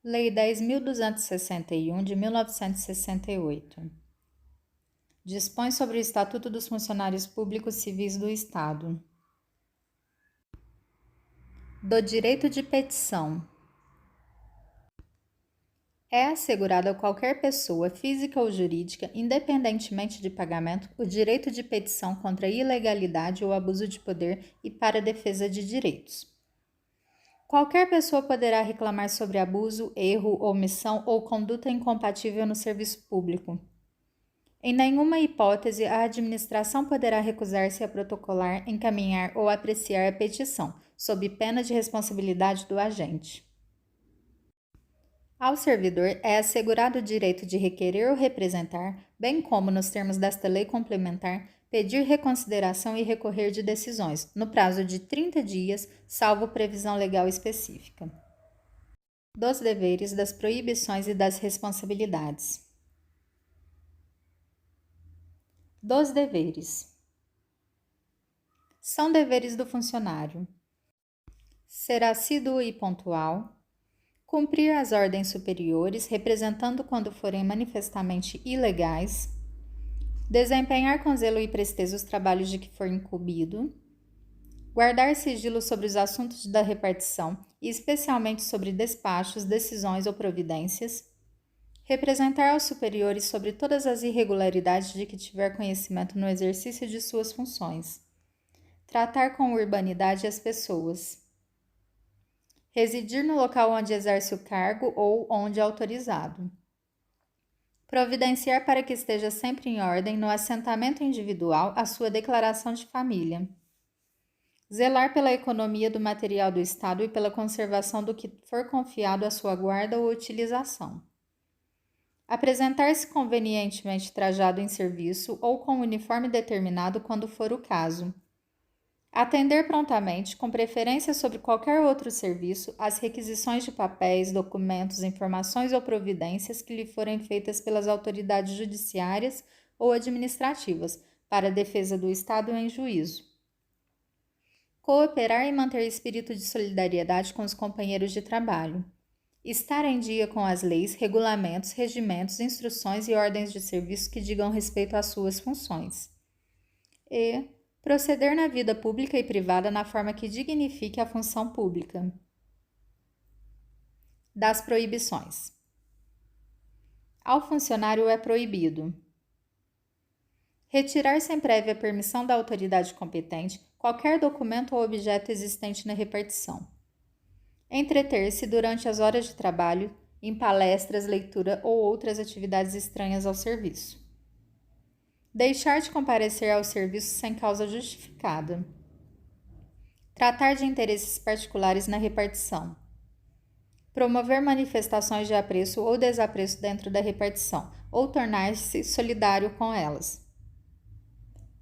Lei 10.261, de 1968. Dispõe sobre o Estatuto dos Funcionários Públicos Civis do Estado. Do direito de petição. É assegurado a qualquer pessoa, física ou jurídica, independentemente de pagamento, o direito de petição contra a ilegalidade ou abuso de poder e para a defesa de direitos. Qualquer pessoa poderá reclamar sobre abuso, erro, omissão ou conduta incompatível no serviço público. Em nenhuma hipótese, a administração poderá recusar-se a protocolar, encaminhar ou apreciar a petição, sob pena de responsabilidade do agente. Ao servidor é assegurado o direito de requerer ou representar, bem como, nos termos desta lei complementar, pedir reconsideração e recorrer de decisões, no prazo de 30 dias, salvo previsão legal específica. Dos deveres, das proibições e das responsabilidades. Dos deveres. São deveres do funcionário: ser assíduo e pontual, cumprir as ordens superiores, representando quando forem manifestamente ilegais, desempenhar com zelo e presteza os trabalhos de que for incumbido, guardar sigilo sobre os assuntos da repartição e especialmente sobre despachos, decisões ou providências, representar aos superiores sobre todas as irregularidades de que tiver conhecimento no exercício de suas funções, tratar com urbanidade as pessoas, residir no local onde exerce o cargo ou onde autorizado, providenciar para que esteja sempre em ordem no assentamento individual a sua declaração de família, zelar pela economia do material do Estado e pela conservação do que for confiado à sua guarda ou utilização, apresentar-se convenientemente trajado em serviço ou com uniforme determinado quando for o caso, atender prontamente, com preferência sobre qualquer outro serviço, às requisições de papéis, documentos, informações ou providências que lhe forem feitas pelas autoridades judiciárias ou administrativas, para a defesa do Estado em juízo. Cooperar e manter espírito de solidariedade com os companheiros de trabalho. Estar em dia com as leis, regulamentos, regimentos, instruções e ordens de serviço que digam respeito às suas funções. E proceder na vida pública e privada na forma que dignifique a função pública. Das proibições. Ao funcionário é proibido: retirar sem prévia permissão da autoridade competente qualquer documento ou objeto existente na repartição, entreter-se durante as horas de trabalho em palestras, leitura ou outras atividades estranhas ao serviço, deixar de comparecer ao serviço sem causa justificada, tratar de interesses particulares na repartição, promover manifestações de apreço ou desapreço dentro da repartição, ou tornar-se solidário com elas,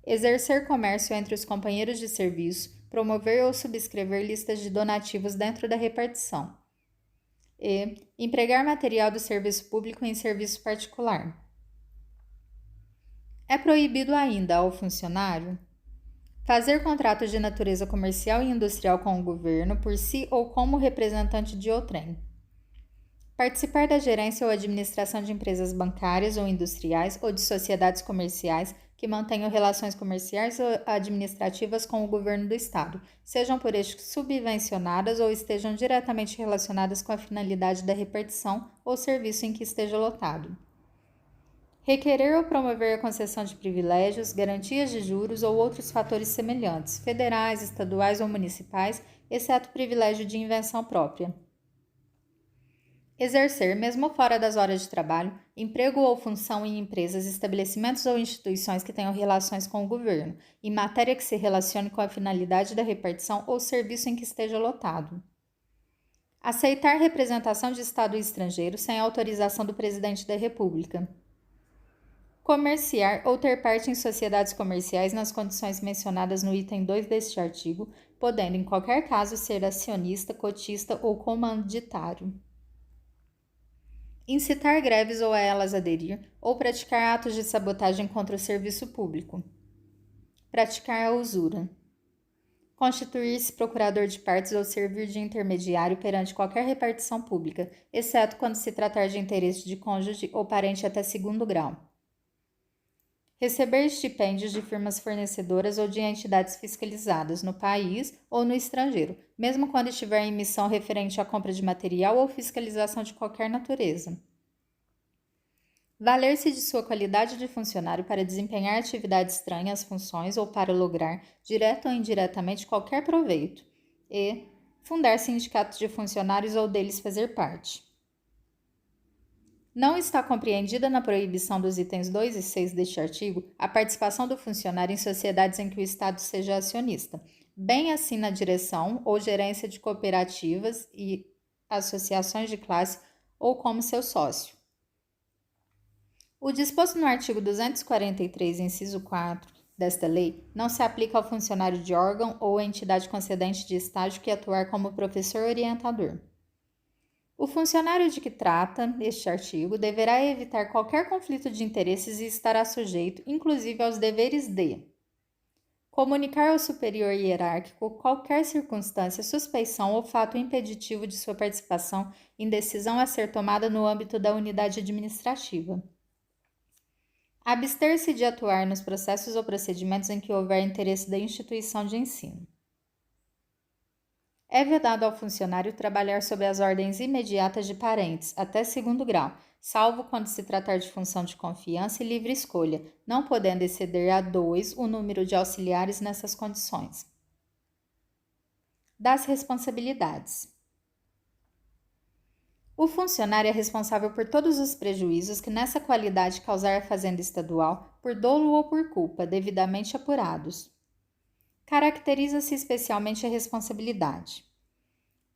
exercer comércio entre os companheiros de serviço, promover ou subscrever listas de donativos dentro da repartição, e empregar material do serviço público em serviço particular. É proibido ainda ao funcionário fazer contratos de natureza comercial e industrial com o governo por si ou como representante de outrem, participar da gerência ou administração de empresas bancárias ou industriais ou de sociedades comerciais que mantenham relações comerciais ou administrativas com o governo do Estado, sejam por este subvencionadas ou estejam diretamente relacionadas com a finalidade da repartição ou serviço em que esteja lotado. Requerer ou promover a concessão de privilégios, garantias de juros ou outros fatores semelhantes, federais, estaduais ou municipais, exceto privilégio de invenção própria. Exercer, mesmo fora das horas de trabalho, emprego ou função em empresas, estabelecimentos ou instituições que tenham relações com o governo, em matéria que se relacione com a finalidade da repartição ou serviço em que esteja lotado. Aceitar representação de Estado estrangeiro sem autorização do Presidente da República. Comerciar ou ter parte em sociedades comerciais nas condições mencionadas no item 2 deste artigo, podendo em qualquer caso ser acionista, cotista ou comanditário. Incitar greves ou a elas aderir, ou praticar atos de sabotagem contra o serviço público. Praticar a usura. constituir-se procurador de partes ou servir de intermediário perante qualquer repartição pública, exceto quando se tratar de interesse de cônjuge ou parente até segundo grau. Receber estipêndios de firmas fornecedoras ou de entidades fiscalizadas no país ou no estrangeiro, mesmo quando estiver em missão referente à compra de material ou fiscalização de qualquer natureza. Valer-se de sua qualidade de funcionário para desempenhar atividade estranha às funções ou para lograr, direto ou indiretamente, qualquer proveito. E fundar sindicatos de funcionários ou deles fazer parte. Não está compreendida na proibição dos itens 2 e 6 deste artigo a participação do funcionário em sociedades em que o Estado seja acionista, bem assim na direção ou gerência de cooperativas e associações de classe ou como seu sócio. O disposto no artigo 243, inciso 4 desta lei, não se aplica ao funcionário de órgão ou entidade concedente de estágio que atuar como professor orientador. O funcionário de que trata este artigo deverá evitar qualquer conflito de interesses e estará sujeito, inclusive, aos deveres de comunicar ao superior hierárquico qualquer circunstância, suspeição ou fato impeditivo de sua participação em decisão a ser tomada no âmbito da unidade administrativa. Abster-se de atuar nos processos ou procedimentos em que houver interesse da instituição de ensino. É vedado ao funcionário trabalhar sob as ordens imediatas de parentes, até segundo grau, salvo quando se tratar de função de confiança e livre escolha, não podendo exceder a 2 o número de auxiliares nessas condições. Das responsabilidades. O funcionário é responsável por todos os prejuízos que nessa qualidade causar a Fazenda Estadual, por dolo ou por culpa, devidamente apurados. Caracteriza-se especialmente a responsabilidade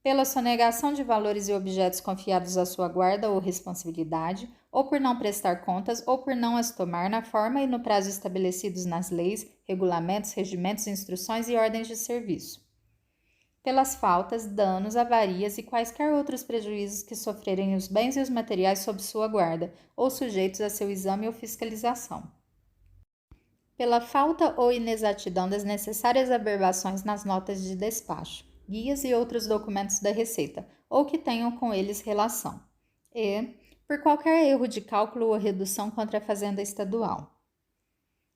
pela sonegação de valores e objetos confiados à sua guarda ou responsabilidade, ou por não prestar contas, ou por não as tomar na forma e no prazo estabelecidos nas leis, regulamentos, regimentos, instruções e ordens de serviço. Pelas faltas, danos, avarias e quaisquer outros prejuízos que sofrerem os bens e os materiais sob sua guarda, ou sujeitos a seu exame ou fiscalização. Pela falta ou inexatidão das necessárias averbações nas notas de despacho, guias e outros documentos da Receita, ou que tenham com eles relação. E por qualquer erro de cálculo ou redução contra a Fazenda Estadual.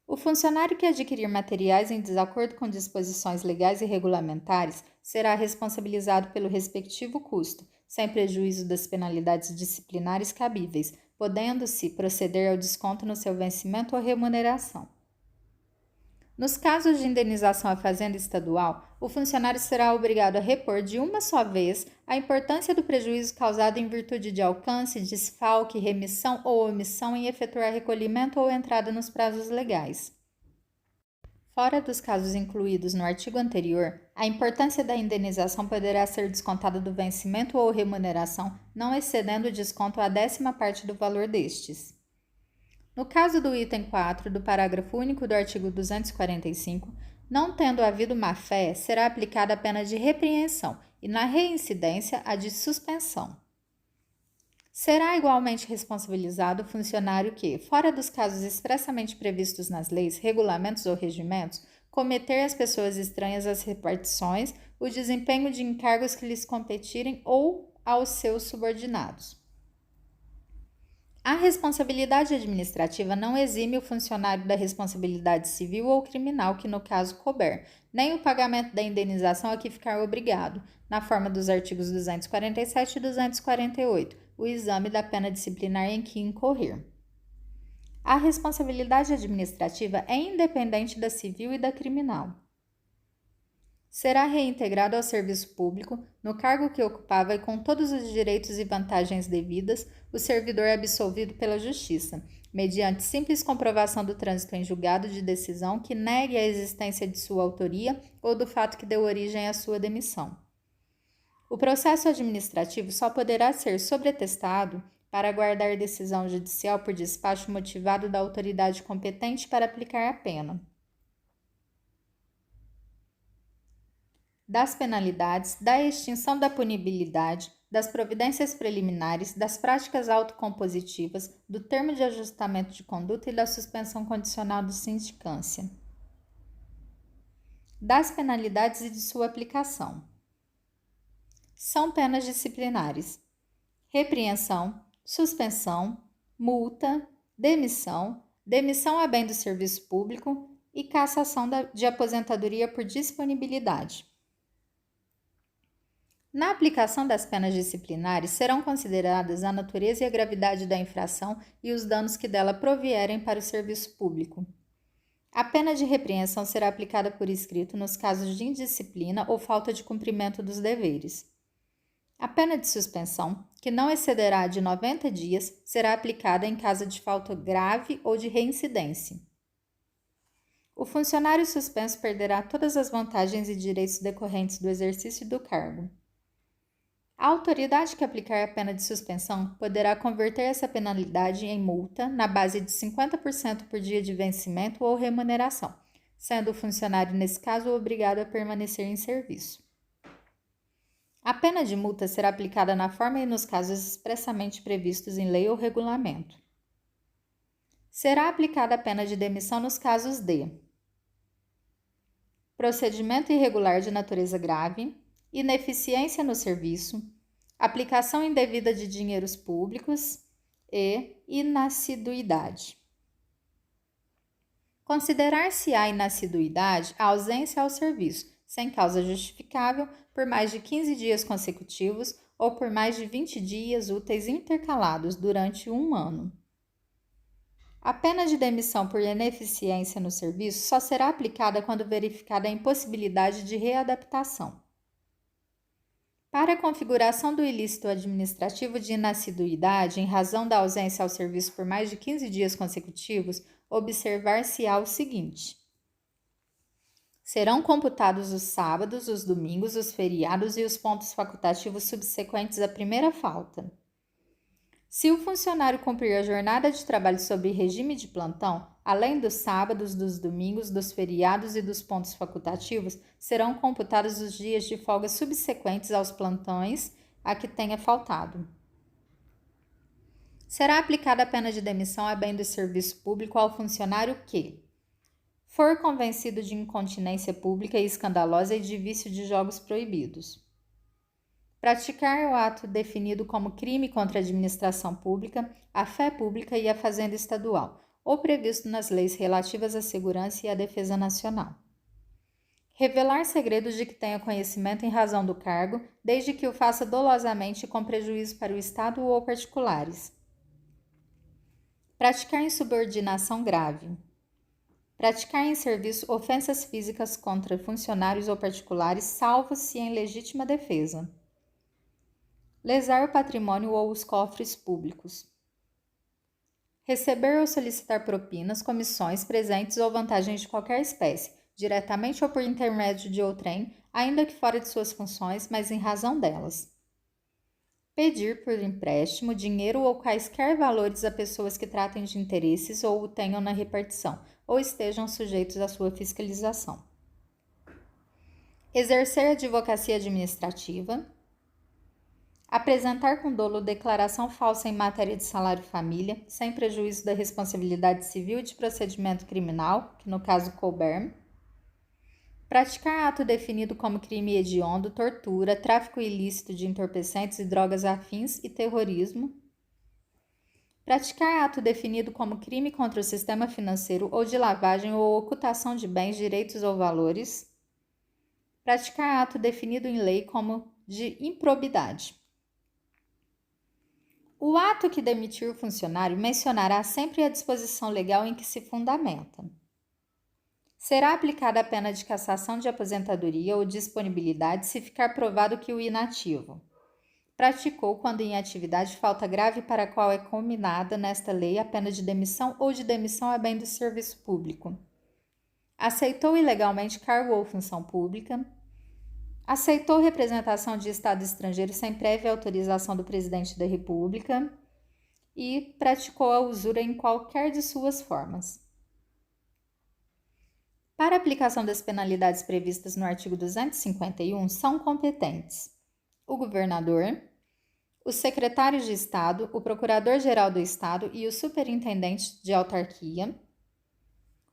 O funcionário que adquirir materiais em desacordo com disposições legais e regulamentares será responsabilizado pelo respectivo custo, sem prejuízo das penalidades disciplinares cabíveis, podendo-se proceder ao desconto no seu vencimento ou remuneração. Nos casos de indenização à Fazenda Estadual, o funcionário será obrigado a repor de uma só vez a importância do prejuízo causado em virtude de alcance, desfalque, remissão ou omissão em efetuar recolhimento ou entrada nos prazos legais. Fora dos casos incluídos no artigo anterior, a importância da indenização poderá ser descontada do vencimento ou remuneração, não excedendo o desconto a 10ª parte do valor destes. No caso do item 4 do parágrafo único do artigo 245, não tendo havido má-fé, será aplicada a pena de repreensão e, na reincidência, a de suspensão. Será igualmente responsabilizado o funcionário que, fora dos casos expressamente previstos nas leis, regulamentos ou regimentos, cometer às pessoas estranhas às repartições o desempenho de encargos que lhes competirem ou aos seus subordinados. A responsabilidade administrativa não exime o funcionário da responsabilidade civil ou criminal que, no caso, couber, nem o pagamento da indenização a que ficar obrigado, na forma dos artigos 247 e 248, o exame da pena disciplinar em que incorrer. A responsabilidade administrativa é independente da civil e da criminal. Será reintegrado ao serviço público, no cargo que ocupava e com todos os direitos e vantagens devidas, o servidor absolvido pela Justiça, mediante simples comprovação do trânsito em julgado de decisão que negue a existência de sua autoria ou do fato que deu origem à sua demissão. O processo administrativo só poderá ser sobretestado para aguardar decisão judicial por despacho motivado da autoridade competente para aplicar a pena. Das penalidades, da extinção da punibilidade, das providências preliminares, das práticas autocompositivas, do termo de ajustamento de conduta e da suspensão condicional de sindicância. das penalidades e de sua aplicação. São penas disciplinares: repreensão, suspensão, multa, demissão, demissão a bem do serviço público e cassação de aposentadoria por disponibilidade. Na aplicação das penas disciplinares, serão consideradas a natureza e a gravidade da infração e os danos que dela provierem para o serviço público. A pena de repreensão será aplicada por escrito nos casos de indisciplina ou falta de cumprimento dos deveres. A pena de suspensão, que não excederá de 90 dias, será aplicada em caso de falta grave ou de reincidência. O funcionário suspenso perderá todas as vantagens e direitos decorrentes do exercício do cargo. A autoridade que aplicar a pena de suspensão poderá converter essa penalidade em multa na base de 50% por dia de vencimento ou remuneração, sendo o funcionário, nesse caso, obrigado a permanecer em serviço. A pena de multa será aplicada na forma e nos casos expressamente previstos em lei ou regulamento. Será aplicada a pena de demissão nos casos de procedimento irregular de natureza grave, ineficiência no serviço, aplicação indevida de dinheiros públicos e inassiduidade. Considerar-se-á inassiduidade a ausência ao serviço, sem causa justificável, por mais de 15 dias consecutivos ou por mais de 20 dias úteis intercalados durante 1 ano. A pena de demissão por ineficiência no serviço só será aplicada quando verificada a impossibilidade de readaptação. Para a configuração do ilícito administrativo de inassiduidade em razão da ausência ao serviço por mais de 15 dias consecutivos, observar-se-á o seguinte: serão computados os sábados, os domingos, os feriados e os pontos facultativos subsequentes à primeira falta. Se o funcionário cumprir a jornada de trabalho sob regime de plantão, além dos sábados, dos domingos, dos feriados e dos pontos facultativos, serão computados os dias de folga subsequentes aos plantões a que tenha faltado. Será aplicada a pena de demissão a bem do serviço público ao funcionário que for convencido de incontinência pública e escandalosa e de vício de jogos proibidos, praticar o ato definido como crime contra a administração pública, a fé pública e a fazenda estadual, ou previsto nas leis relativas à segurança e à defesa nacional. Revelar segredos de que tenha conhecimento em razão do cargo, desde que o faça dolosamente e com prejuízo para o Estado ou particulares. Praticar insubordinação grave. Praticar em serviço ofensas físicas contra funcionários ou particulares, salvo se em legítima defesa. Lesar o patrimônio ou os cofres públicos. Receber ou solicitar propinas, comissões, presentes ou vantagens de qualquer espécie, diretamente ou por intermédio de outrem, ainda que fora de suas funções, mas em razão delas. Pedir por empréstimo, dinheiro ou quaisquer valores a pessoas que tratem de interesses ou o tenham na repartição, ou estejam sujeitos à sua fiscalização. Exercer advocacia administrativa. Apresentar com dolo declaração falsa em matéria de salário família, sem prejuízo da responsabilidade civil e de procedimento criminal, que no caso couber. Praticar ato definido como crime hediondo, tortura, tráfico ilícito de entorpecentes e drogas afins e terrorismo. Praticar ato definido como crime contra o sistema financeiro ou de lavagem ou ocultação de bens, direitos ou valores. Praticar ato definido em lei como de improbidade. O ato que demitir o funcionário mencionará sempre a disposição legal em que se fundamenta. Será aplicada a pena de cassação de aposentadoria ou disponibilidade se ficar provado que o inativo praticou, quando em atividade, falta grave para a qual é combinada nesta lei a pena de demissão ou de demissão a bem do serviço público. Aceitou ilegalmente cargo ou função pública. Aceitou representação de Estado estrangeiro sem prévia autorização do Presidente da República e praticou a usura em qualquer de suas formas. Para a aplicação das penalidades previstas no artigo 251, são competentes o governador, os secretários de Estado, o procurador-geral do Estado e o superintendente de autarquia,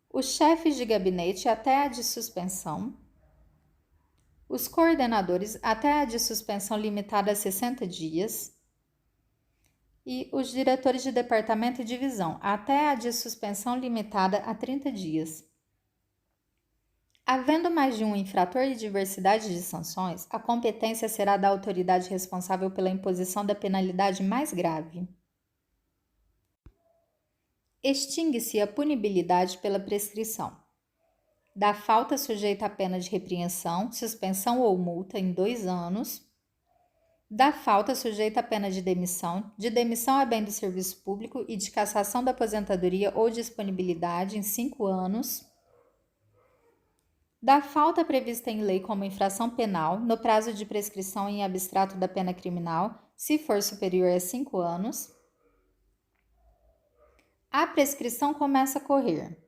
os chefes de gabinete até a de suspensão, Os coordenadores até a de suspensão limitada a 60 dias e os diretores de departamento e divisão até a de suspensão limitada a 30 dias. Havendo mais de um infrator e diversidade de sanções, a competência será da autoridade responsável pela imposição da penalidade mais grave. Extingue-se a punibilidade pela prescrição. Da falta sujeita à pena de repreensão, suspensão ou multa em 2 anos. Da falta sujeita à pena de demissão a bem do serviço público e de cassação da aposentadoria ou disponibilidade em 5 anos. Da falta prevista em lei como infração penal, no prazo de prescrição em abstrato da pena criminal, se for superior a 5 anos. A prescrição começa a correr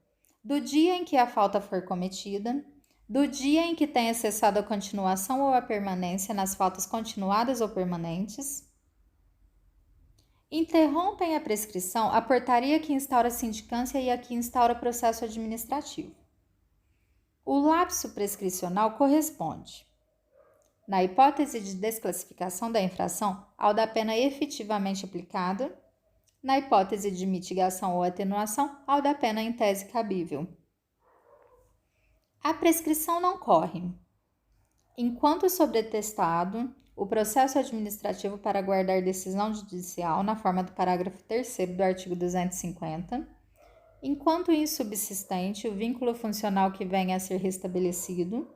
do dia em que a falta for cometida, do dia em que tenha cessado a continuação ou a permanência nas faltas continuadas ou permanentes. Interrompem a prescrição a portaria que instaura a sindicância e a que instaura processo administrativo. O lapso prescricional corresponde, na hipótese de desclassificação da infração, ao da pena efetivamente aplicada, na hipótese de mitigação ou atenuação, ao da pena em tese cabível. A prescrição não corre enquanto sobretestado o processo administrativo para aguardar decisão judicial na forma do parágrafo 3º do artigo 250, enquanto insubsistente o vínculo funcional que venha a ser restabelecido,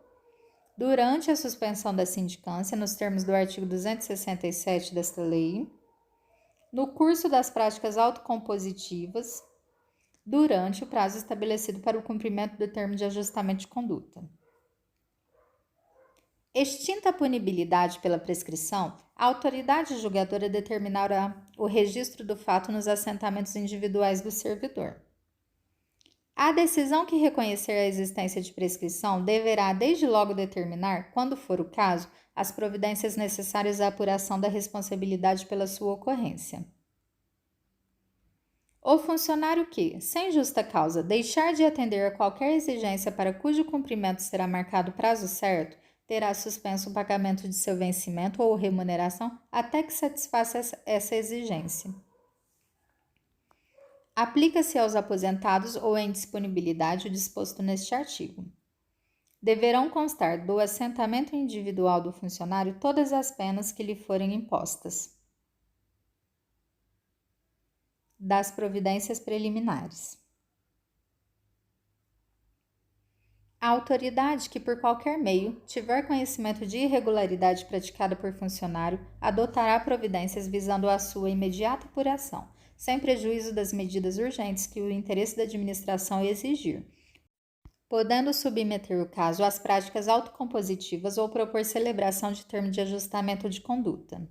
durante a suspensão da sindicância nos termos do artigo 267 desta lei, no curso das práticas autocompositivas, durante o prazo estabelecido para o cumprimento do termo de ajustamento de conduta. Extinta a punibilidade pela prescrição, a autoridade julgadora determinará o registro do fato nos assentamentos individuais do servidor. A decisão que reconhecer a existência de prescrição deverá desde logo determinar, quando for o caso, as providências necessárias à apuração da responsabilidade pela sua ocorrência. O funcionário que, sem justa causa, deixar de atender a qualquer exigência para cujo cumprimento será marcado prazo certo, terá suspenso o pagamento de seu vencimento ou remuneração até que satisfaça essa exigência. Aplica-se aos aposentados ou em disponibilidade o disposto neste artigo. Deverão constar do assentamento individual do funcionário todas as penas que lhe forem impostas. Das providências preliminares. A autoridade que, por qualquer meio, tiver conhecimento de irregularidade praticada por funcionário, adotará providências visando a sua imediata apuração, sem prejuízo das medidas urgentes que o interesse da administração exigir, podendo submeter o caso às práticas autocompositivas ou propor celebração de termo de ajustamento de conduta.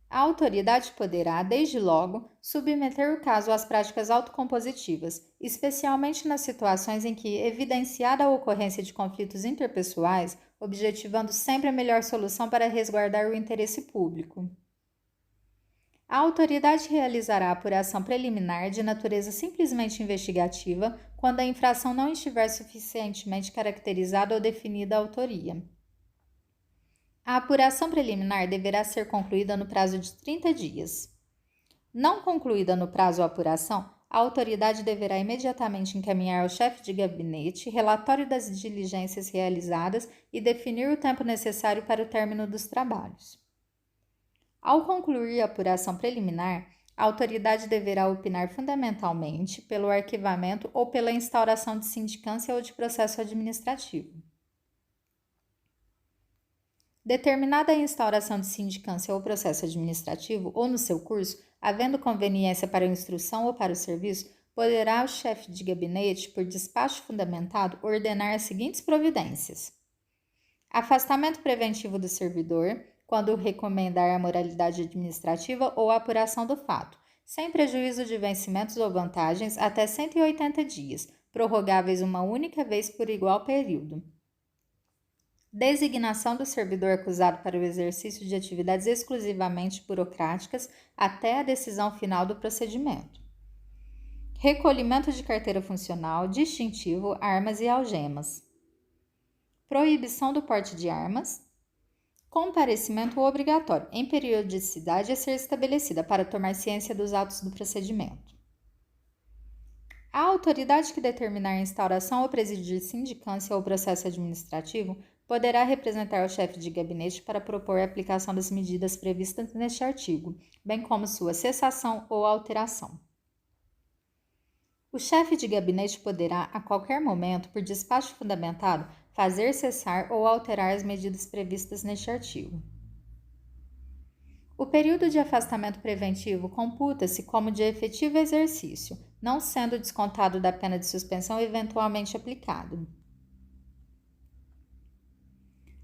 A autoridade poderá, desde logo, submeter o caso às práticas autocompositivas, especialmente nas situações em que evidenciada a ocorrência de conflitos interpessoais, objetivando sempre a melhor solução para resguardar o interesse público. A autoridade realizará a apuração preliminar de natureza simplesmente investigativa quando a infração não estiver suficientemente caracterizada ou definida a autoria. A apuração preliminar deverá ser concluída no prazo de 30 dias. Não concluída no prazo a apuração, a autoridade deverá imediatamente encaminhar ao chefe de gabinete relatório das diligências realizadas e definir o tempo necessário para o término dos trabalhos. Ao concluir a apuração preliminar, a autoridade deverá opinar fundamentalmente pelo arquivamento ou pela instauração de sindicância ou de processo administrativo. Determinada a instauração de sindicância ou processo administrativo, ou no seu curso, havendo conveniência para a instrução ou para o serviço, poderá o chefe de gabinete, por despacho fundamentado, ordenar as seguintes providências: afastamento preventivo do servidor, quando recomendar a moralidade administrativa ou a apuração do fato, sem prejuízo de vencimentos ou vantagens, até 180 dias, prorrogáveis uma única vez por igual período. Designação do servidor acusado para o exercício de atividades exclusivamente burocráticas até a decisão final do procedimento. Recolhimento de carteira funcional, distintivo, armas e algemas. proibição do porte de armas, comparecimento obrigatório, em periodicidade a ser estabelecida para tomar ciência dos autos do procedimento. A autoridade que determinar a instauração ou presidir sindicância ou processo administrativo poderá representar o chefe de gabinete para propor a aplicação das medidas previstas neste artigo, bem como sua cessação ou alteração. O chefe de gabinete poderá, a qualquer momento, por despacho fundamentado, fazer cessar ou alterar as medidas previstas neste artigo. O período de afastamento preventivo computa-se como de efetivo exercício, não sendo descontado da pena de suspensão eventualmente aplicado.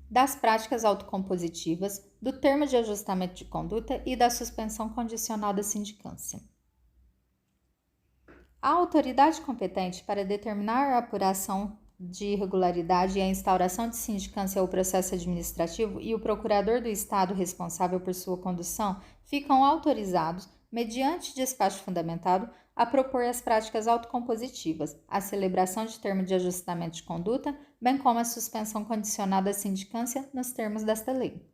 Das práticas autocompositivas, do termo de ajustamento de conduta e da suspensão condicional da sindicância. A autoridade competente para determinar a apuração de irregularidade e a instauração de sindicância ou processo administrativo e o procurador do Estado responsável por sua condução ficam autorizados, mediante despacho fundamentado, a propor as práticas autocompositivas, a celebração de termo de ajustamento de conduta, bem como a suspensão condicionada da sindicância nos termos desta lei.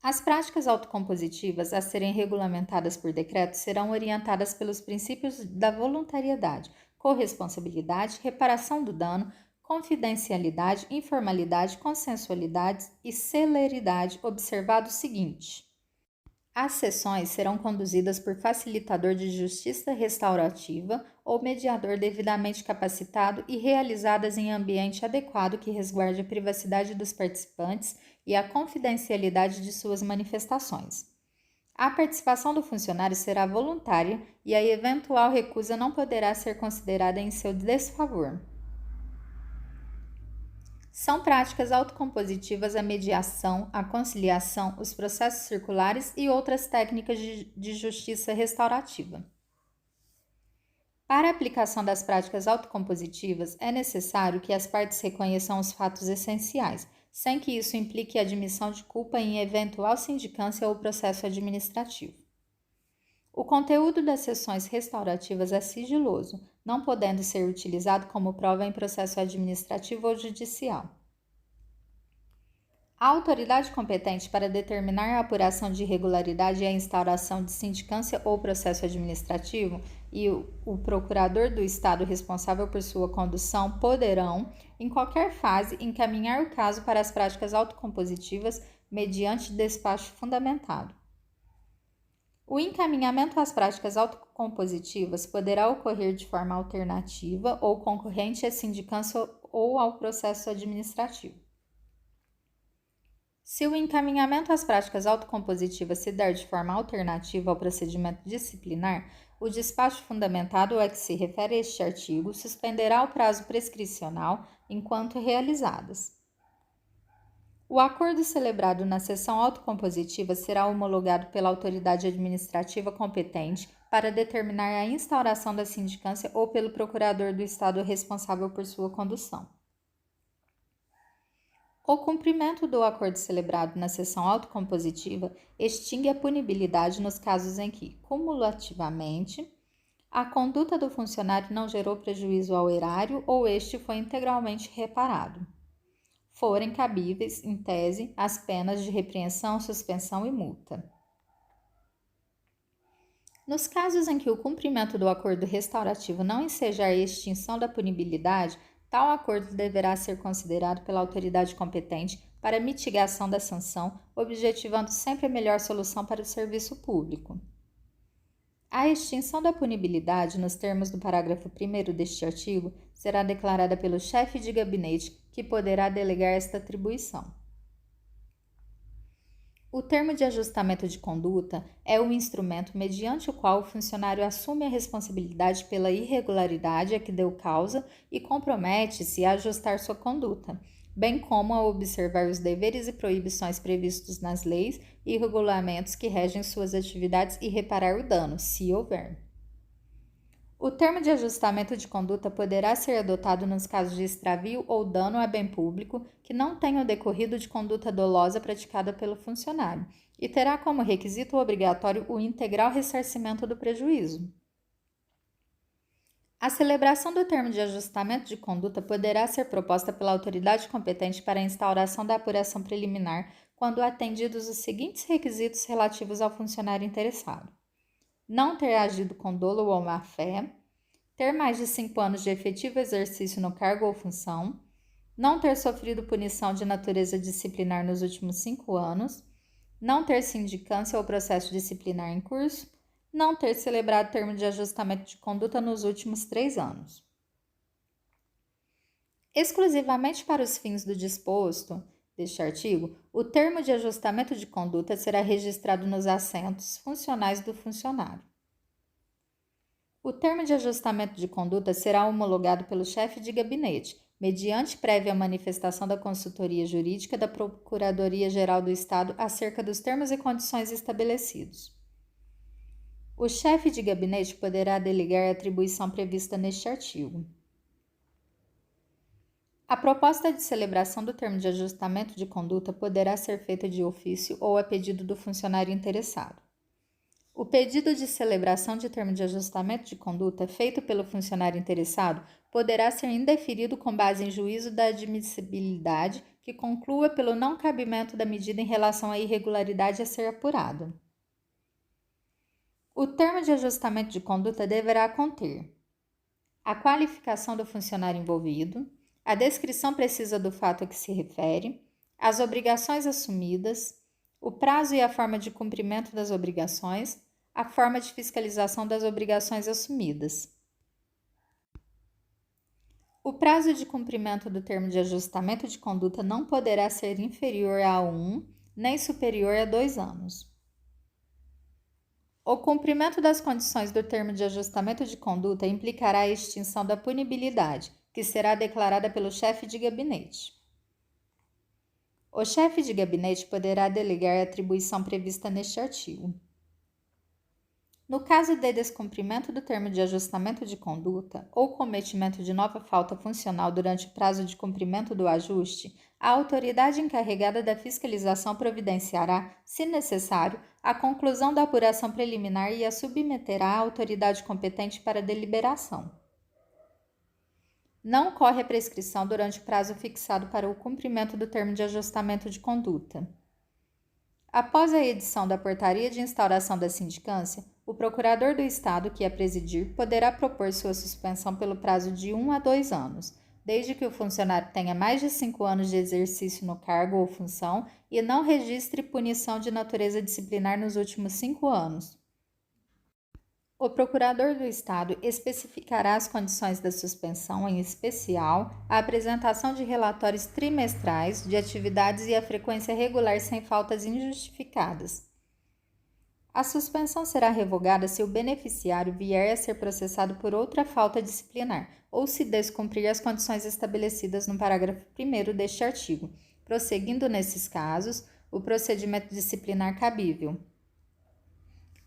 As práticas autocompositivas a serem regulamentadas por decreto serão orientadas pelos princípios da voluntariedade, corresponsabilidade, reparação do dano, confidencialidade, informalidade, consensualidade e celeridade, observado o seguinte: as sessões serão conduzidas por facilitador de justiça restaurativa ou mediador devidamente capacitado e realizadas em ambiente adequado que resguarde a privacidade dos participantes e a confidencialidade de suas manifestações. A participação do funcionário será voluntária e a eventual recusa não poderá ser considerada em seu desfavor. São práticas autocompositivas a mediação, a conciliação, os processos circulares e outras técnicas de justiça restaurativa. Para a aplicação das práticas autocompositivas, é necessário que as partes reconheçam os fatos essenciais, sem que isso implique a admissão de culpa em eventual sindicância ou processo administrativo. O conteúdo das sessões restaurativas é sigiloso, não podendo ser utilizado como prova em processo administrativo ou judicial. A autoridade competente para determinar a apuração de irregularidade e a instauração de sindicância ou processo administrativo e o procurador do Estado responsável por sua condução poderão, em qualquer fase, encaminhar o caso para as práticas autocompositivas mediante despacho fundamentado. O encaminhamento às práticas autocompositivas poderá ocorrer de forma alternativa ou concorrente à sindicância ou ao processo administrativo. Se o encaminhamento às práticas autocompositivas se der de forma alternativa ao procedimento disciplinar, o despacho fundamentado a que se refere este artigo suspenderá o prazo prescricional enquanto realizadas. O acordo celebrado na sessão autocompositiva será homologado pela autoridade administrativa competente para determinar a instauração da sindicância ou pelo procurador do Estado responsável por sua condução. O cumprimento do acordo celebrado na sessão autocompositiva extingue a punibilidade nos casos em que, cumulativamente, a conduta do funcionário não gerou prejuízo ao erário ou este foi integralmente reparado. Forem cabíveis, em tese, as penas de repreensão, suspensão e multa. Nos casos em que o cumprimento do acordo restaurativo não ensejar a extinção da punibilidade, tal acordo deverá ser considerado pela autoridade competente para mitigação da sanção, objetivando sempre a melhor solução para o serviço público. A extinção da punibilidade, nos termos do parágrafo 1º deste artigo, será declarada pelo chefe de gabinete, que poderá delegar esta atribuição. O termo de ajustamento de conduta é o instrumento mediante o qual o funcionário assume a responsabilidade pela irregularidade a que deu causa e compromete-se a ajustar sua conduta, bem como a observar os deveres e proibições previstos nas leis e regulamentos que regem suas atividades e reparar o dano, se houver. O termo de ajustamento de conduta poderá ser adotado nos casos de extravio ou dano a bem público que não tenham decorrido de conduta dolosa praticada pelo funcionário e terá como requisito obrigatório o integral ressarcimento do prejuízo. A celebração do termo de ajustamento de conduta poderá ser proposta pela autoridade competente para a instauração da apuração preliminar quando atendidos os seguintes requisitos relativos ao funcionário interessado: não ter agido com dolo ou má-fé, ter mais de 5 anos de efetivo exercício no cargo ou função, não ter sofrido punição de natureza disciplinar nos últimos 5 anos, não ter sindicância ou processo disciplinar em curso, não ter celebrado termo de ajustamento de conduta nos últimos 3 anos. Exclusivamente para os fins do disposto deste artigo, o termo de ajustamento de conduta será registrado nos assentos funcionais do funcionário. O termo de ajustamento de conduta será homologado pelo chefe de gabinete, mediante prévia manifestação da consultoria jurídica da Procuradoria-Geral do Estado acerca dos termos e condições estabelecidos. O chefe de gabinete poderá delegar a atribuição prevista neste artigo. A proposta de celebração do termo de ajustamento de conduta poderá ser feita de ofício ou a pedido do funcionário interessado. O pedido de celebração de termo de ajustamento de conduta feito pelo funcionário interessado poderá ser indeferido com base em juízo da admissibilidade que conclua pelo não cabimento da medida em relação à irregularidade a ser apurada. O termo de ajustamento de conduta deverá conter a qualificação do funcionário envolvido, a descrição precisa do fato a que se refere, as obrigações assumidas, o prazo e a forma de cumprimento das obrigações, a forma de fiscalização das obrigações assumidas. O prazo de cumprimento do termo de ajustamento de conduta não poderá ser inferior a 1, nem superior a 2 anos. O cumprimento das condições do termo de ajustamento de conduta implicará a extinção da punibilidade, que será declarada pelo chefe de gabinete. O chefe de gabinete poderá delegar a atribuição prevista neste artigo. No caso de descumprimento do termo de ajustamento de conduta ou cometimento de nova falta funcional durante o prazo de cumprimento do ajuste, a autoridade encarregada da fiscalização providenciará, se necessário, a conclusão da apuração preliminar e a submeterá à autoridade competente para deliberação. Não corre a prescrição durante o prazo fixado para o cumprimento do termo de ajustamento de conduta. Após a edição da portaria de instauração da sindicância, o procurador do Estado que a presidir poderá propor sua suspensão pelo prazo de 1 a 2 anos, desde que o funcionário tenha mais de 5 anos de exercício no cargo ou função e não registre punição de natureza disciplinar nos últimos 5 anos. O procurador do Estado especificará as condições da suspensão, em especial a apresentação de relatórios trimestrais de atividades e a frequência regular sem faltas injustificadas. A suspensão será revogada se o beneficiário vier a ser processado por outra falta disciplinar ou se descumprir as condições estabelecidas no parágrafo 1º deste artigo, prosseguindo nesses casos o procedimento disciplinar cabível.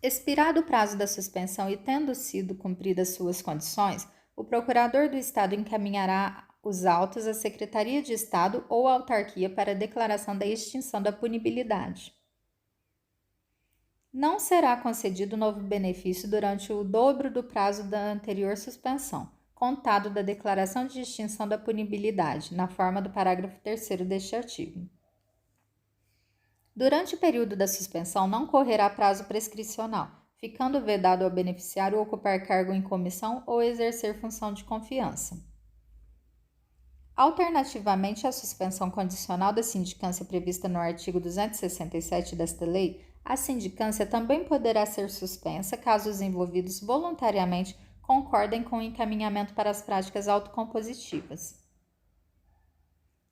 Expirado o prazo da suspensão e tendo sido cumpridas suas condições, o procurador do Estado encaminhará os autos à Secretaria de Estado ou à autarquia para declaração da extinção da punibilidade. Não será concedido novo benefício durante o dobro do prazo da anterior suspensão, contado da declaração de extinção da punibilidade, na forma do parágrafo 3º deste artigo. Durante o período da suspensão, não correrá prazo prescricional, ficando vedado ao beneficiário ocupar cargo em comissão ou exercer função de confiança. Alternativamente à suspensão condicional da sindicância prevista no artigo 267 desta lei, a sindicância também poderá ser suspensa caso os envolvidos voluntariamente concordem com o encaminhamento para as práticas autocompositivas.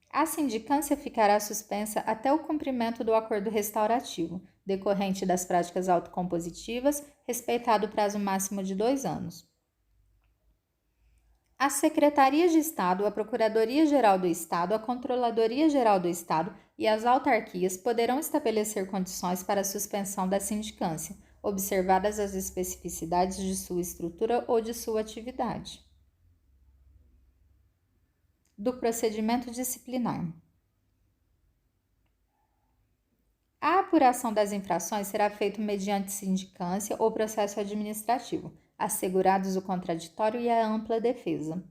A sindicância ficará suspensa até o cumprimento do acordo restaurativo, decorrente das práticas autocompositivas, respeitado o prazo máximo de 2 anos. A Secretaria de Estado, a Procuradoria-Geral do Estado, a Controladoria-Geral do Estado e as autarquias poderão estabelecer condições para a suspensão da sindicância, observadas as especificidades de sua estrutura ou de sua atividade. Do procedimento disciplinar. A apuração das infrações será feita mediante sindicância ou processo administrativo, assegurados o contraditório e a ampla defesa.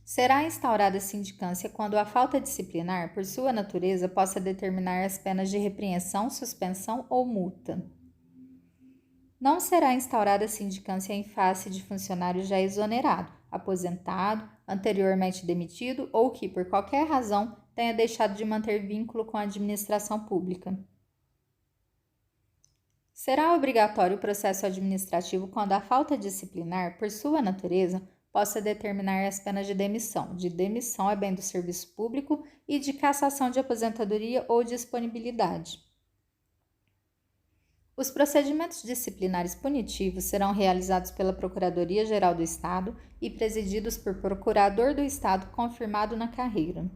Será instaurada sindicância quando a falta disciplinar, por sua natureza, possa determinar as penas de repreensão, suspensão ou multa. Não será instaurada sindicância em face de funcionário já exonerado, aposentado, anteriormente demitido ou que, por qualquer razão, tenha deixado de manter vínculo com a administração pública. Será obrigatório o processo administrativo quando a falta disciplinar, por sua natureza, possa determinar as penas de demissão a bem do serviço público e de cassação de aposentadoria ou disponibilidade. Os procedimentos disciplinares punitivos serão realizados pela Procuradoria-Geral do Estado e presididos por procurador do Estado confirmado na carreira.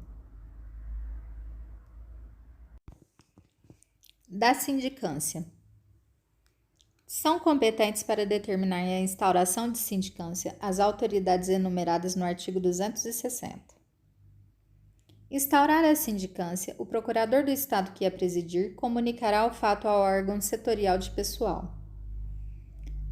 Da sindicância. São competentes para determinar a instauração de sindicância as autoridades enumeradas no artigo 260. Instaurar a sindicância, o procurador do Estado que a presidir comunicará o fato ao órgão setorial de pessoal.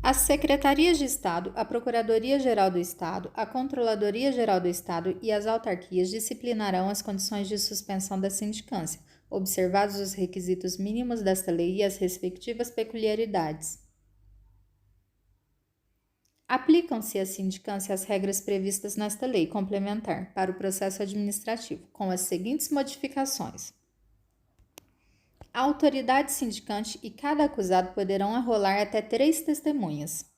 As secretarias de Estado, a Procuradoria-Geral do Estado, a Controladoria-Geral do Estado e as autarquias disciplinarão as condições de suspensão da sindicância, observados os requisitos mínimos desta lei e as respectivas peculiaridades. Aplicam-se à sindicância as regras previstas nesta lei complementar para o processo administrativo, com as seguintes modificações. A autoridade sindicante e cada acusado poderão arrolar até 3 testemunhas.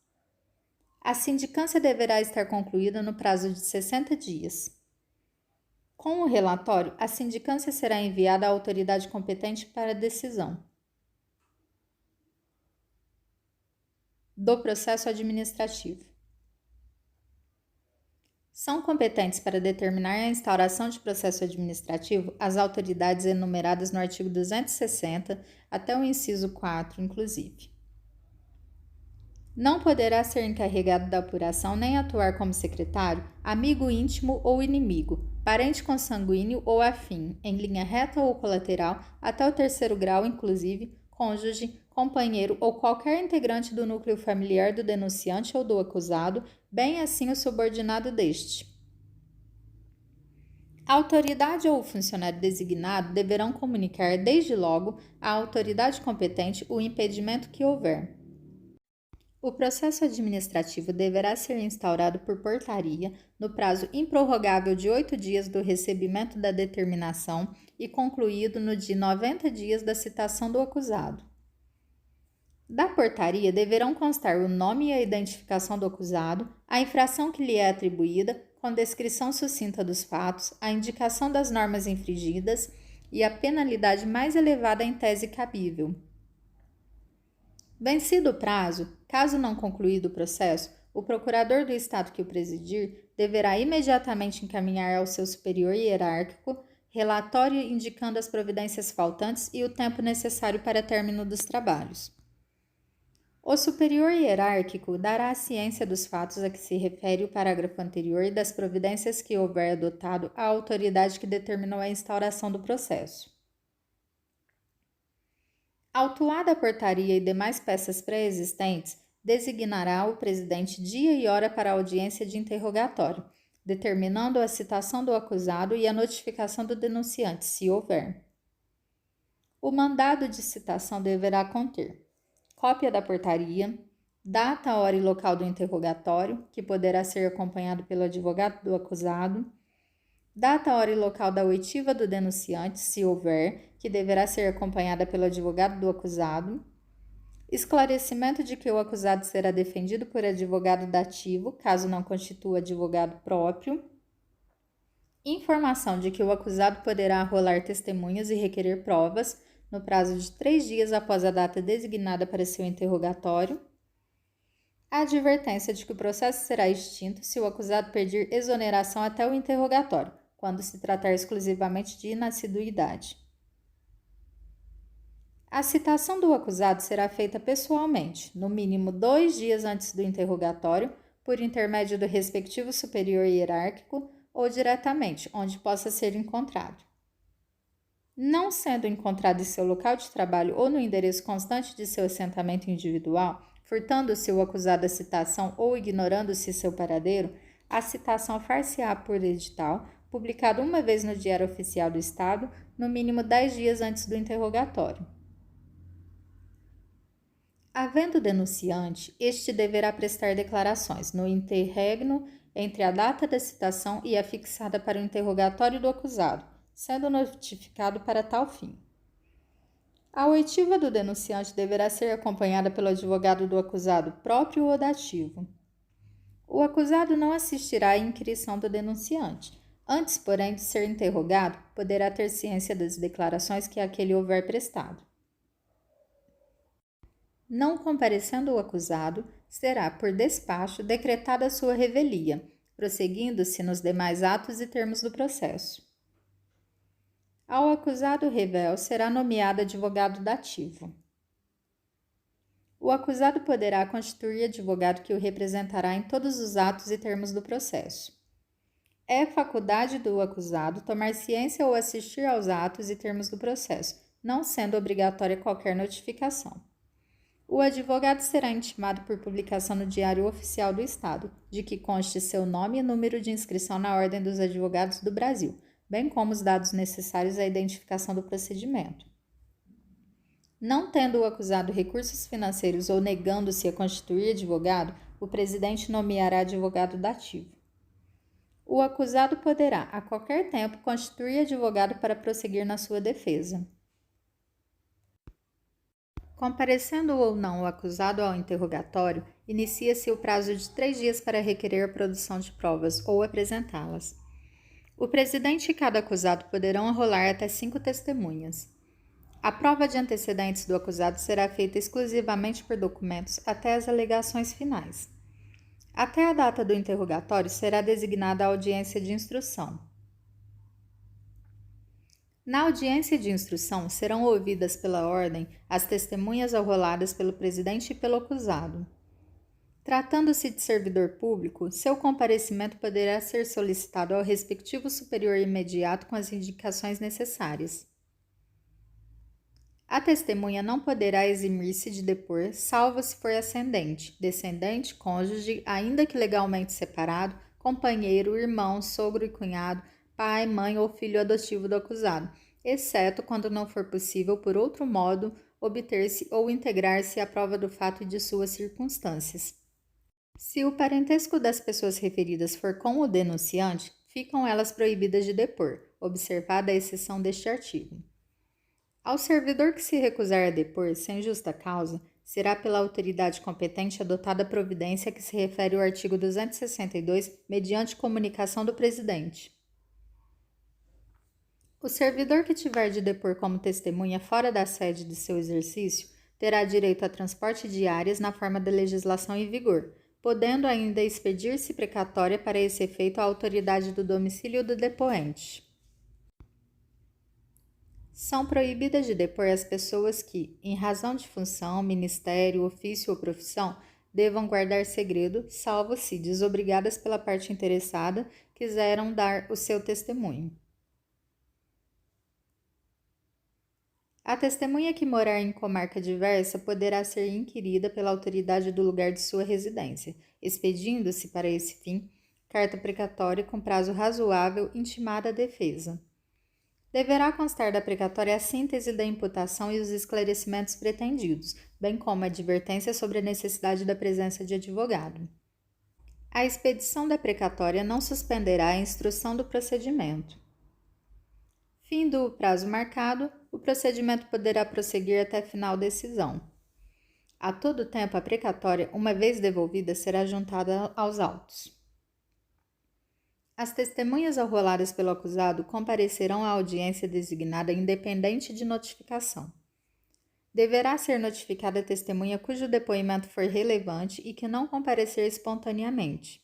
A sindicância deverá estar concluída no prazo de 60 dias. Com o relatório, a sindicância será enviada à autoridade competente para decisão do processo administrativo. São competentes para determinar a instauração de processo administrativo as autoridades enumeradas no artigo 260 até o inciso 4, inclusive. Não poderá ser encarregado da apuração nem atuar como secretário, amigo íntimo ou inimigo, parente consanguíneo ou afim, em linha reta ou colateral, até o 3º grau, inclusive, cônjuge, companheiro ou qualquer integrante do núcleo familiar do denunciante ou do acusado, bem assim o subordinado deste. A autoridade ou o funcionário designado deverão comunicar desde logo à autoridade competente o impedimento que houver. O processo administrativo deverá ser instaurado por portaria no prazo improrrogável de 8 dias do recebimento da determinação e concluído no de 90 dias da citação do acusado. Da portaria deverão constar o nome e a identificação do acusado, a infração que lhe é atribuída, com descrição sucinta dos fatos, a indicação das normas infringidas e a penalidade mais elevada em tese cabível. Vencido o prazo, caso não concluído o processo, o procurador do Estado que o presidir deverá imediatamente encaminhar ao seu superior hierárquico relatório indicando as providências faltantes e o tempo necessário para término dos trabalhos. O superior hierárquico dará a ciência dos fatos a que se refere o parágrafo anterior e das providências que houver adotado à autoridade que determinou a instauração do processo. Autuada a portaria e demais peças pré-existentes, designará o presidente dia e hora para a audiência de interrogatório, determinando a citação do acusado e a notificação do denunciante, se houver. O mandado de citação deverá conter cópia da portaria, data, hora e local do interrogatório, que poderá ser acompanhado pelo advogado do acusado, data, hora e local da oitiva do denunciante, se houver, que deverá ser acompanhada pelo advogado do acusado, esclarecimento de que o acusado será defendido por advogado dativo, caso não constitua advogado próprio, informação de que o acusado poderá arrolar testemunhas e requerer provas no prazo de 3 dias após a data designada para seu interrogatório, a advertência de que o processo será extinto se o acusado pedir exoneração até o interrogatório, quando se tratar exclusivamente de inassiduidade. A citação do acusado será feita pessoalmente, no mínimo 2 dias antes do interrogatório, por intermédio do respectivo superior hierárquico ou diretamente, onde possa ser encontrado. Não sendo encontrado em seu local de trabalho ou no endereço constante de seu assentamento individual, furtando-se o acusado a citação ou ignorando-se seu paradeiro, a citação far-se-á por edital, publicado uma vez no Diário Oficial do Estado, no mínimo 10 dias antes do interrogatório. Havendo denunciante, este deverá prestar declarações no interregno entre a data da citação e a fixada para o interrogatório do acusado, sendo notificado para tal fim. A oitiva do denunciante deverá ser acompanhada pelo advogado do acusado próprio ou dativo. O acusado não assistirá à inquirição do denunciante. Antes, porém, de ser interrogado, poderá ter ciência das declarações que aquele houver prestado. Não comparecendo o acusado, será, por despacho, decretada sua revelia, prosseguindo-se nos demais atos e termos do processo. Ao acusado revel será nomeado advogado dativo. O acusado poderá constituir advogado que o representará em todos os atos e termos do processo. É faculdade do acusado tomar ciência ou assistir aos atos e termos do processo, não sendo obrigatória qualquer notificação. O advogado será intimado por publicação no Diário Oficial do Estado, de que conste seu nome e número de inscrição na Ordem dos Advogados do Brasil, bem como os dados necessários à identificação do procedimento. Não tendo o acusado recursos financeiros ou negando-se a constituir advogado, o presidente nomeará advogado dativo. O acusado poderá, a qualquer tempo, constituir advogado para prosseguir na sua defesa. Comparecendo ou não o acusado ao interrogatório, inicia-se o prazo de 3 dias para requerer a produção de provas ou apresentá-las. O presidente e cada acusado poderão arrolar até 5 testemunhas. A prova de antecedentes do acusado será feita exclusivamente por documentos até as alegações finais. Até a data do interrogatório será designada a audiência de instrução. Na audiência de instrução serão ouvidas pela ordem as testemunhas arroladas pelo presidente e pelo acusado. Tratando-se de servidor público, seu comparecimento poderá ser solicitado ao respectivo superior imediato com as indicações necessárias. A testemunha não poderá eximir-se de depor, salvo se for ascendente, descendente, cônjuge, ainda que legalmente separado, companheiro, irmão, sogro e cunhado, pai, mãe ou filho adotivo do acusado, exceto quando não for possível, por outro modo, obter-se ou integrar-se à prova do fato e de suas circunstâncias. Se o parentesco das pessoas referidas for com o denunciante, ficam elas proibidas de depor, observada a exceção deste artigo. Ao servidor que se recusar a depor sem justa causa, será pela autoridade competente adotada a providência a que se refere o artigo 262, mediante comunicação do presidente. O servidor que tiver de depor como testemunha fora da sede de seu exercício terá direito a transporte de diárias na forma da legislação em vigor, podendo ainda expedir-se precatória para esse efeito à autoridade do domicílio do depoente. São proibidas de depor as pessoas que, em razão de função, ministério, ofício ou profissão, devam guardar segredo, salvo se, desobrigadas pela parte interessada, quiseram dar o seu testemunho. A testemunha que morar em comarca diversa poderá ser inquirida pela autoridade do lugar de sua residência, expedindo-se, para esse fim, carta precatória com prazo razoável intimada à defesa. Deverá constar da precatória a síntese da imputação e os esclarecimentos pretendidos, bem como a advertência sobre a necessidade da presença de advogado. A expedição da precatória não suspenderá a instrução do procedimento. Findo o prazo marcado, o procedimento poderá prosseguir até final decisão. A todo tempo, a precatória, uma vez devolvida, será juntada aos autos. As testemunhas arroladas pelo acusado comparecerão à audiência designada independente de notificação. Deverá ser notificada a testemunha cujo depoimento for relevante e que não comparecer espontaneamente.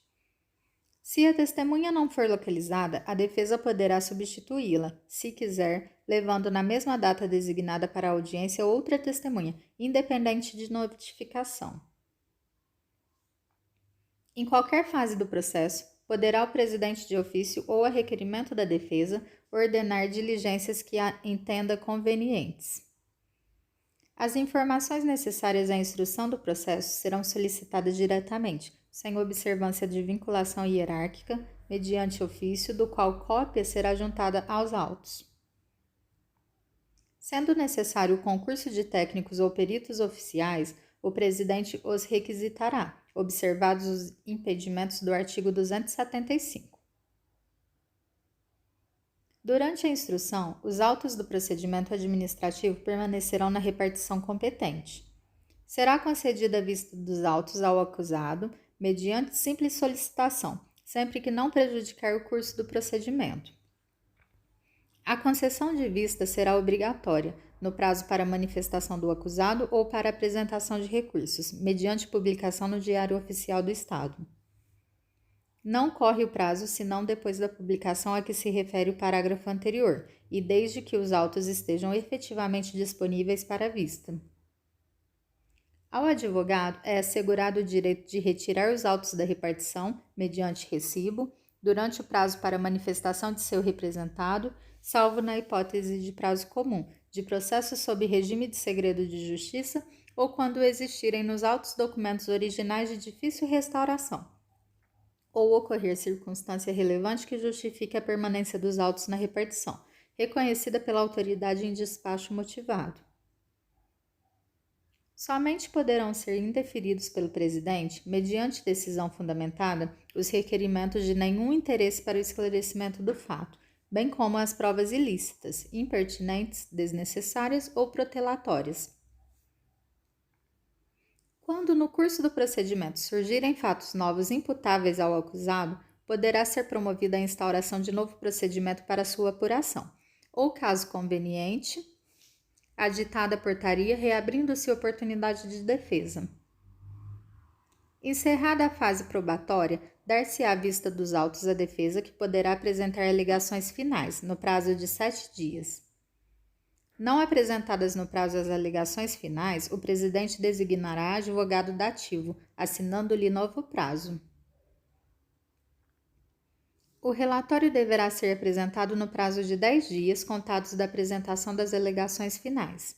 Se a testemunha não for localizada, a defesa poderá substituí-la, se quiser, levando na mesma data designada para a audiência outra testemunha, independente de notificação. Em qualquer fase do processo, poderá o presidente de ofício ou a requerimento da defesa ordenar diligências que a entenda convenientes. As informações necessárias à instrução do processo serão solicitadas diretamente, sem observância de vinculação hierárquica, mediante ofício, do qual cópia será juntada aos autos. Sendo necessário o concurso de técnicos ou peritos oficiais, o presidente os requisitará, observados os impedimentos do artigo 275. Durante a instrução, os autos do procedimento administrativo permanecerão na repartição competente. Será concedida a vista dos autos ao acusado, mediante simples solicitação, sempre que não prejudicar o curso do procedimento. A concessão de vista será obrigatória, no prazo para manifestação do acusado ou para apresentação de recursos, mediante publicação no Diário Oficial do Estado. Não corre o prazo senão depois da publicação a que se refere o parágrafo anterior e desde que os autos estejam efetivamente disponíveis para a vista. Ao advogado é assegurado o direito de retirar os autos da repartição, mediante recibo, durante o prazo para manifestação de seu representado, salvo na hipótese de prazo comum, de processo sob regime de segredo de justiça ou quando existirem nos autos documentos originais de difícil restauração, ou ocorrer circunstância relevante que justifique a permanência dos autos na repartição, reconhecida pela autoridade em despacho motivado. Somente poderão ser indeferidos pelo presidente, mediante decisão fundamentada, os requerimentos de nenhum interesse para o esclarecimento do fato, bem como as provas ilícitas, impertinentes, desnecessárias ou protelatórias. Quando no curso do procedimento surgirem fatos novos imputáveis ao acusado, poderá ser promovida a instauração de novo procedimento para sua apuração, ou, caso conveniente, aditada portaria reabrindo-se oportunidade de defesa. Encerrada a fase probatória, dar-se-á vista dos autos à defesa, que poderá apresentar alegações finais, no prazo de 7 dias. Não apresentadas no prazo as alegações finais, o presidente designará advogado dativo, assinando-lhe novo prazo. O relatório deverá ser apresentado no prazo de 10 dias, contados da apresentação das alegações finais.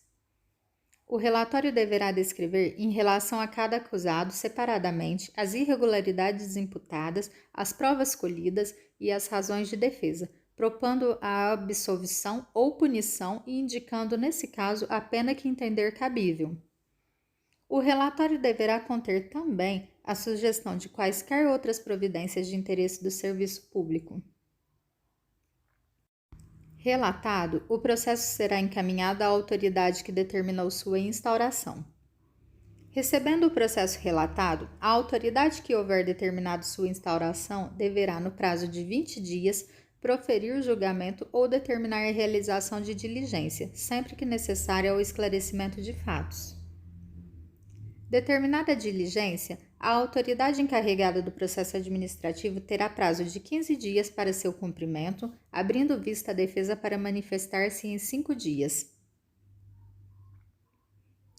O relatório deverá descrever, em relação a cada acusado, separadamente, as irregularidades imputadas, as provas colhidas e as razões de defesa, propondo a absolvição ou punição e indicando, nesse caso, a pena que entender cabível. O relatório deverá conter também a sugestão de quaisquer outras providências de interesse do serviço público. Relatado, o processo será encaminhado à autoridade que determinou sua instauração. Recebendo o processo relatado, a autoridade que houver determinado sua instauração deverá, no prazo de 20 dias, proferir o julgamento ou determinar a realização de diligência, sempre que necessária ao esclarecimento de fatos. Determinada a diligência, a autoridade encarregada do processo administrativo terá prazo de 15 dias para seu cumprimento, abrindo vista à defesa para manifestar-se em 5 dias.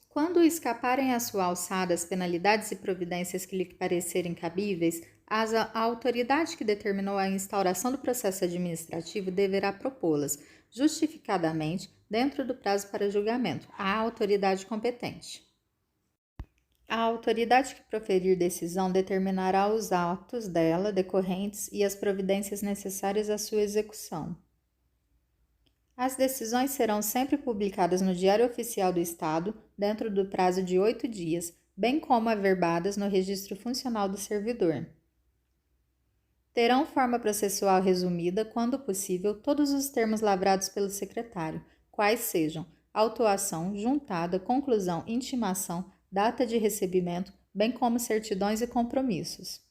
Quando escaparem à sua alçada as penalidades e providências que lhe parecerem cabíveis, a autoridade que determinou a instauração do processo administrativo deverá propô-las, justificadamente, dentro do prazo para julgamento, à autoridade competente. A autoridade que proferir decisão determinará os atos dela decorrentes e as providências necessárias à sua execução. As decisões serão sempre publicadas no Diário Oficial do Estado, dentro do prazo de 8 dias, bem como averbadas no Registro Funcional do Servidor. Terão forma processual resumida, quando possível, todos os termos lavrados pelo secretário, quais sejam autuação, juntada, conclusão, intimação, data de recebimento, bem como certidões e compromissos.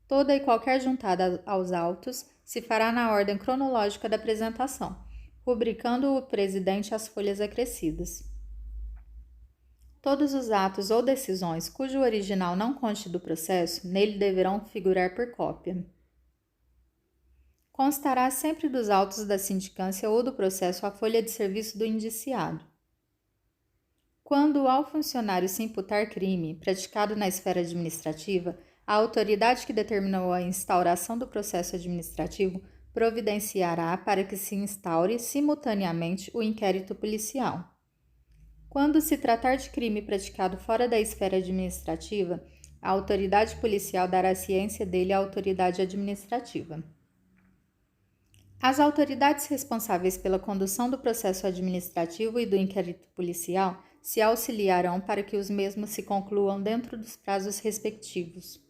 Toda e qualquer juntada aos autos se fará na ordem cronológica da apresentação, rubricando o presidente as folhas acrescidas. Todos os atos ou decisões cujo original não conste do processo, nele deverão figurar por cópia. Constará sempre dos autos da sindicância ou do processo a folha de serviço do indiciado. Quando ao funcionário se imputar crime praticado na esfera administrativa, a autoridade que determinou a instauração do processo administrativo providenciará para que se instaure simultaneamente o inquérito policial. Quando se tratar de crime praticado fora da esfera administrativa, a autoridade policial dará ciência dele à autoridade administrativa. As autoridades responsáveis pela condução do processo administrativo e do inquérito policial se auxiliarão para que os mesmos se concluam dentro dos prazos respectivos.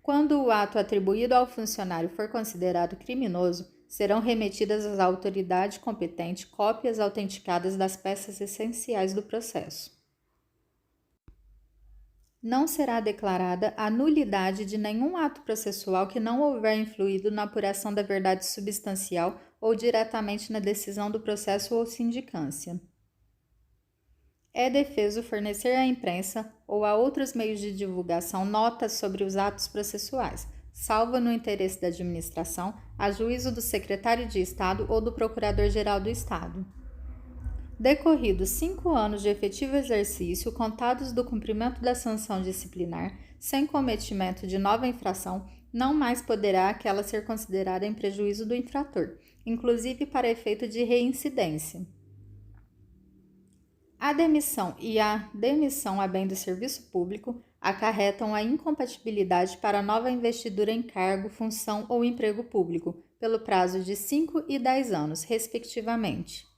Quando o ato atribuído ao funcionário for considerado criminoso, serão remetidas à autoridade competente cópias autenticadas das peças essenciais do processo. Não será declarada a nulidade de nenhum ato processual que não houver influído na apuração da verdade substancial ou diretamente na decisão do processo ou sindicância. É defeso fornecer à imprensa ou a outros meios de divulgação notas sobre os atos processuais, salvo no interesse da administração, a juízo do secretário de Estado ou do Procurador-Geral do Estado. Decorridos 5 anos de efetivo exercício, contados do cumprimento da sanção disciplinar, sem cometimento de nova infração, não mais poderá aquela ser considerada em prejuízo do infrator, inclusive para efeito de reincidência. A demissão e a demissão a bem do serviço público acarretam a incompatibilidade para nova investidura em cargo, função ou emprego público, pelo prazo de 5 e 10 anos, respectivamente.